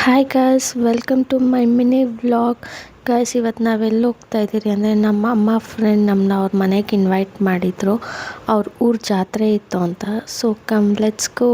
Hi guys, welcome to my mini vlog. Guys, ಇವತ್ತು ನಾವೆಲ್ಲಿ ಹೋಗ್ತಾ ಇದ್ದೀರಿ ಅಂದರೆ ನಮ್ಮ ಅಮ್ಮ ಫ್ರೆಂಡ್ ನಮ್ಮನ್ನ ಅವ್ರ ಮನೆಗೆ ಇನ್ವೈಟ್ ಮಾಡಿದರು. ಅವ್ರ ಊರ ಜಾತ್ರೆ ಇತ್ತು ಅಂತ. So come let's go.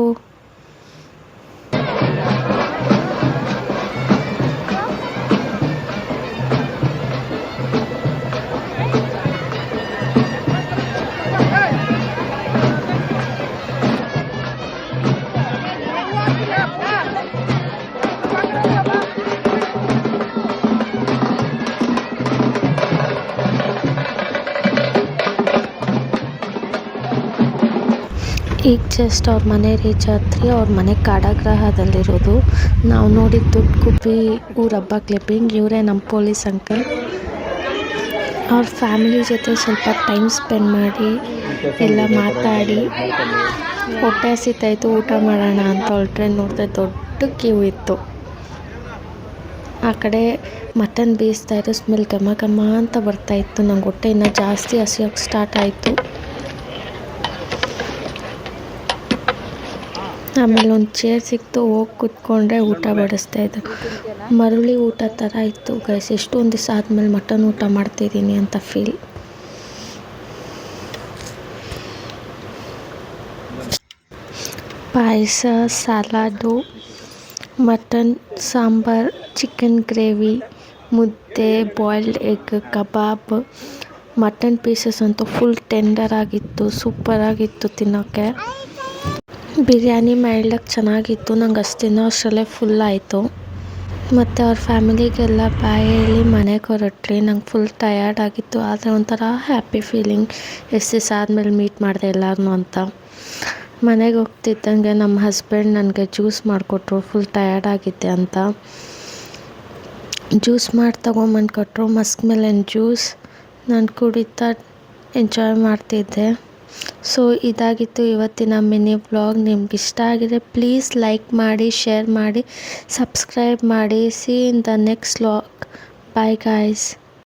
ಈಗ ಜಸ್ಟ್ ಅವ್ರ ಮನೆ ರೀಚ್ ಆದ್ರಿ. ಅವ್ರ ಮನೆ ಕಾಡಾಗ್ರಹದಲ್ಲಿರೋದು. ನಾವು ನೋಡಿದ್ದು ದೊಡ್ಡ ಗುಬ್ಬಿ ಊರ ಹಬ್ಬ ಕ್ಲಿಪ್ಪಿಂಗ್. ಇವರೇ ನಮ್ಮ ಪೊಲೀಸ್ ಅಂಕಲ್. ಅವ್ರ ಫ್ಯಾಮಿಲಿ ಜೊತೆ ಸ್ವಲ್ಪ ಟೈಮ್ ಸ್ಪೆಂಡ್ ಮಾಡಿ ಎಲ್ಲ ಮಾತಾಡಿ ಹೊಟ್ಟೆ ಹಸಿತಾಯಿತು, ಊಟ ಮಾಡೋಣ ಅಂತ ಹೊರಟ್ರೆ ನೋಡಿದ್ರೆ ದೊಡ್ಡ ಕ್ಯೂ ಇತ್ತು. ಆ ಕಡೆ ಮಟನ್ ಬೇಯಿಸ್ತಾಯಿದ್ರು. ಸ್ಮೆಲ್ ಘಮ ಘಮ ಅಂತ ಬರ್ತಾಯಿತ್ತು. ನಂಗೆ ಹೊಟ್ಟೆ ಇನ್ನೂ ಜಾಸ್ತಿ ಹಸಿಯೋಕ್ಕೆ ಸ್ಟಾರ್ಟ್ ಆಯಿತು. ಆಮೇಲೆ ಒಂದು ಚೇರ್ ಸಿಕ್ತು, ಹೋಗಿ ಕೂತ್ಕೊಂಡ್ರೆ ಊಟ ಬಡಿಸ್ತಾಯಿದ್ರು. ಮರಳಿ ಊಟ ಥರ ಇತ್ತು ಗೈಸ್. ಎಷ್ಟೊಂದು ದಿವಸ ಆದಮೇಲೆ ಮಟನ್ ಊಟ ಮಾಡ್ತಿದ್ದೀನಿ ಅಂತ ಫೀಲ್. ಪಾಯಸ, salad, mutton sambar, chicken gravy, ಮುದ್ದೆ, ಬಾಯ್ಲ್ಡ್ ಎಗ್, ಕಬಾಬ್. ಮಟನ್ ಪೀಸಸ್ ಅಂತೂ ಫುಲ್ ಟೆಂಡರ್ ಆಗಿತ್ತು, ಸೂಪರಾಗಿತ್ತು ತಿನ್ನೋಕ್ಕೆ. ಬಿರಿಯಾನಿ ಮಾಡಲಿಕ್ಕೆ ಚೆನ್ನಾಗಿತ್ತು. ನಂಗೆ ಅಷ್ಟು ತಿನ್ನೋ ಅಷ್ಟರಲ್ಲೇ ಫುಲ್ ಆಯಿತು. ಮತ್ತು ಅವ್ರ ಫ್ಯಾಮಿಲಿಗೆಲ್ಲ ಬಾಯ್ ಹೇಳಿ ಮನೆಗೆ ಹೊರಟ್ರಿ. ನಂಗೆ ಫುಲ್ ಟಯರ್ಡ್ ಆಗಿತ್ತು, ಆದರೆ ಒಂಥರ ಹ್ಯಾಪಿ ಫೀಲಿಂಗ್. ಎಷ್ಟು ದಿವಸ ಆದಮೇಲೆ ಮೀಟ್ ಮಾಡಿದೆ ಎಲ್ಲರನ್ನೂ ಅಂತ. ಮನೆಗೆ ಹೋಗ್ತಿದ್ದಂಗೆ ನಮ್ಮ ಹಸ್ಬೆಂಡ್ ನನಗೆ ಜ್ಯೂಸ್ ಮಾಡಿಕೊಟ್ರು, ಫುಲ್ ಟಯರ್ಡ್ ಆಗಿದ್ದೆ ಅಂತ. ಜ್ಯೂಸ್ ಮಾಡಿ ತೊಗೊಂಬಂದು ಕೊಟ್ಟರು, ಮಸ್ಕ್ ಮೆಲನ್ ಜ್ಯೂಸ್. ನಾನು ಕುಡಿತಾ ಎಂಜಾಯ್ ಮಾಡ್ತಿದ್ದೆ. ಸೊ ಇದಾಗಿತ್ತು ಇವತ್ತಿನ ಮಿನಿ ವ್ಲಾಗ್. ನಿಮ್ಗೆ ಇಷ್ಟ ಆಗಿದೆ ಪ್ಲೀಸ್ ಲೈಕ್ ಮಾಡಿ, ಶೇರ್ ಮಾಡಿ, ಸಬ್ಸ್ಕ್ರೈಬ್ ಮಾಡಿ. See in the next vlog. Bye guys.